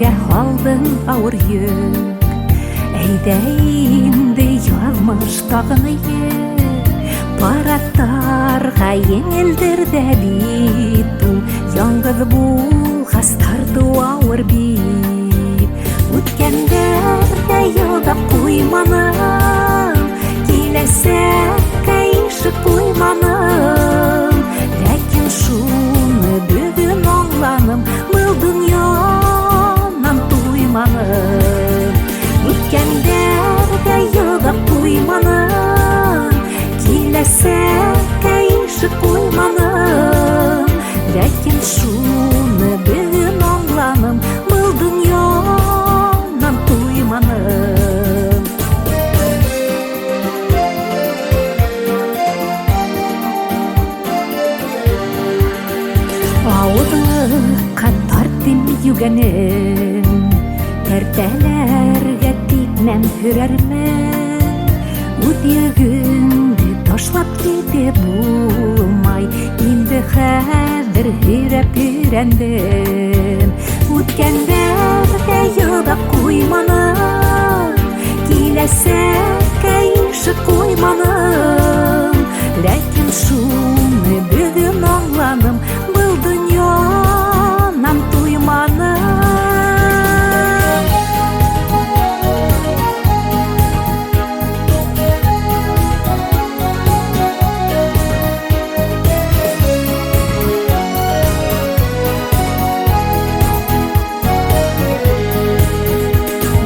Кемдерге халдың ауыр йөк, әйдә инде ялмыш тагыны параттарға еңелдер дә бит ул, яңгыз булгас тарту ауыр бит. Үткәндәргә ялдап куйманым, киләсәккә ишек куйманым, ләкин шуны бүген аңланым, был дөньянан туйманым. Үткәндәргә ялдап куйманым, киләсәккә ишек куйманым, ләкин шуны бүген аңланым, был дөньянан туйманым. Ауырлыкка тарттым югәнем, тәртәләргә типмәм хүрәрмен. Үт йөгеңде ташлап китеп булмай, инде хәзер һөйрәп өйрәндем. Үткәндәргә ялдап куйманым, киләсәккә ишек куйманым, ләкин шуны бүген аңланым, был дөньянан туйманым.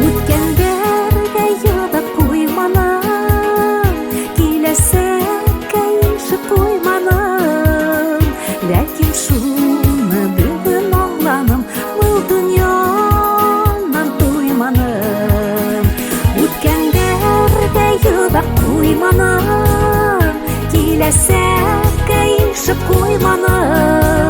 Үткәндәргә ялдап куйманым, киләсәккә ишек куйманым, ләкин шуны бүген аңланым, был дөньянан туйманым. Үткәндәргә ялдап куйманым, киләсәккә ишек куйманым,